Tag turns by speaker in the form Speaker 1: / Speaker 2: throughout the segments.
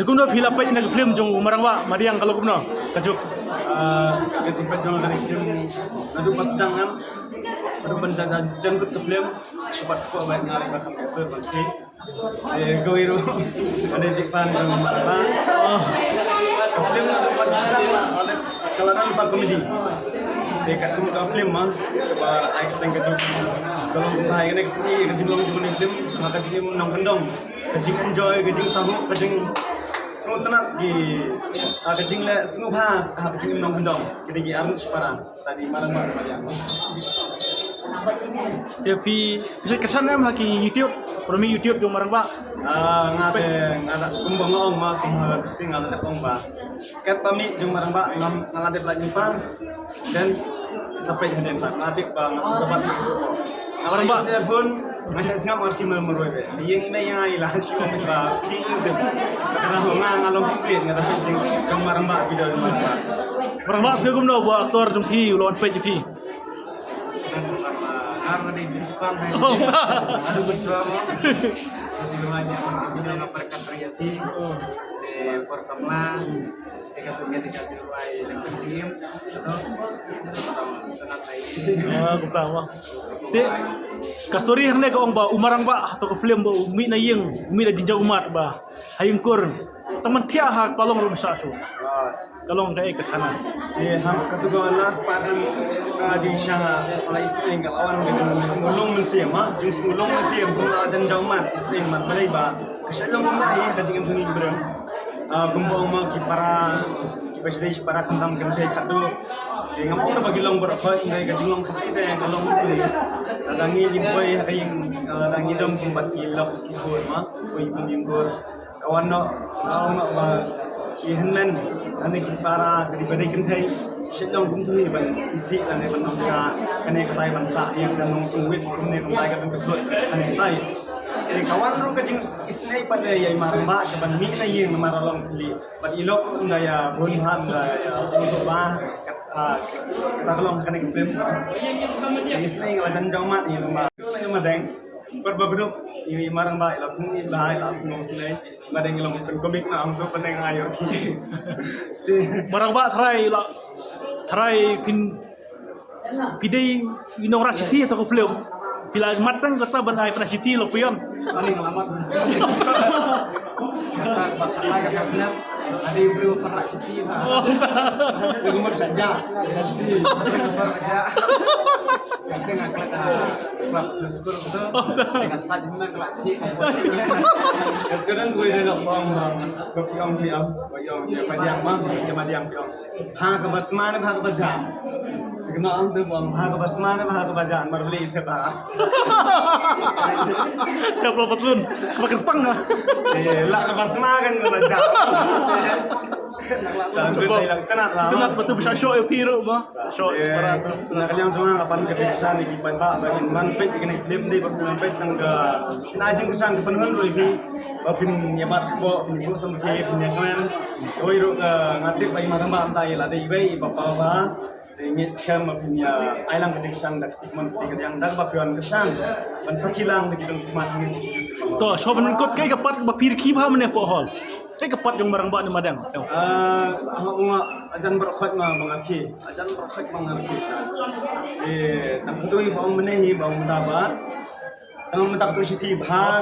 Speaker 1: Segundo pila pa nag film jong marangwa madiang kalau kumno. Kajuk.
Speaker 2: Kajing pajang dari film adu pasdang am adu penjaga jangkut ke film cepat ko ba ngalih ba kam itu pasti gawiro ada di fan jang marangwa film adu pasdang oleh kalau lupa komedi dekat tu ke film mah coba ai keteng kajuk kalau hai kene kajing long jung film maka kajing nang pendong kajing enjoy kajing sahu kajing semua tenang di kajing le semua bah kajing nong pendong kini di arus para tadi malam-malam aja.
Speaker 1: Tapi saya kesan am lagi YouTube, promi YouTube jong marangwa.
Speaker 2: Ngada kumbang ong ma kumbang sing ngada ong ba. Kat pami jong marangba ngalade lagi pa dan sampai henen pa. Ngatik pa sabat. Marangba telepon masih singap marki memeroi be. Yang ini yang ai lah syu ba. Karena ngalong plit ngada jong marangba video marangba.
Speaker 1: Marangwa segum no buat aktor jong ti lawan page ti.
Speaker 2: Karena di depan ada bersama di rumahnya masih bilang mereka kreasi persamla dengan punya tiga jiwai yang kecil atau tenang lagi
Speaker 1: Kutawa. Te kastori hang ko ba umarang ba atau ke film ba umi na yeng umi na jinja umat ba hayung kur teman tia ha kalong rum sa so kalong kay katana
Speaker 2: ham katugo last padan kaji syanga oleh istri ngalawan gitu semulung mesim ha jung semulung mesim pun adan jauman istri man balai ba kasyalong na kaji ngam sungi berem gumbong ma ki para specialist para kantam kante kadu ngapong na bagilong berapa ngai kaji ngom kasi de kalong tu adangi liboy haying langidom kumbat ilok kibur ma koi pindinggur kawan no ba Ihanan, ane para dari kentai, sedang kumtui ban isi ane ban nongsa, ane ketai bangsa yang senong sungwit, ane ketai katan kesut, ane ketai. Jadi kawan ru kecing isnai pada yang maramba, seban mi na yang maralong kili, pada ilok undaya bonhan undaya untuk bah, kata kelong kene film. Isnai ngalajan jaumat yang lemah, yang madeng. Berbabeduk ini marang ba langsung ilai langsung selai madeng long pen komik na am tu peneng ayo ki
Speaker 1: marang ba try pidei inong rasiti atau ke film pila matang kata ban ai rasiti lo pion
Speaker 2: paling alamat kata bakal ya film ada ibu perak cuti ha umur saja sedih kerja kita ngakak klub skor itu dengan sajman kelas kadang gue dah bang kopiong piong padiang mah padiang piong ha ke basman ha ke bajang kenal tu bang ha ke basman ha ke bajang berbeli itu tak
Speaker 1: kapal patlun makan pang lah
Speaker 2: lah ke basman kan ke bajang
Speaker 1: kenat betul bisa show piro ba show para
Speaker 2: na kanyang sunga kapan kebiasaan di banta bagin manpet kini film di manpet nang ga najing kesan kepenuhan ro ini babin nyabat bo ini bo sampai punya kawan oi ro ngatip bai maramba antai la dei bai bapa ba ingin scam punya ailang kesan dak tikman ketika yang dak bapian kesan ban sakilang di kidung mati
Speaker 1: to show menkot kay kapat bapir kibha mene po hol kay kapat yung marang ba ni madang
Speaker 2: ajan berkhot ma mangaki ajan berkhot mangaki namtui bang menehi bang mutaba ang mutak tu siti bha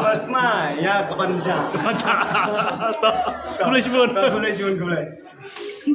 Speaker 2: basma ya kepanjang
Speaker 1: kulay
Speaker 2: kulay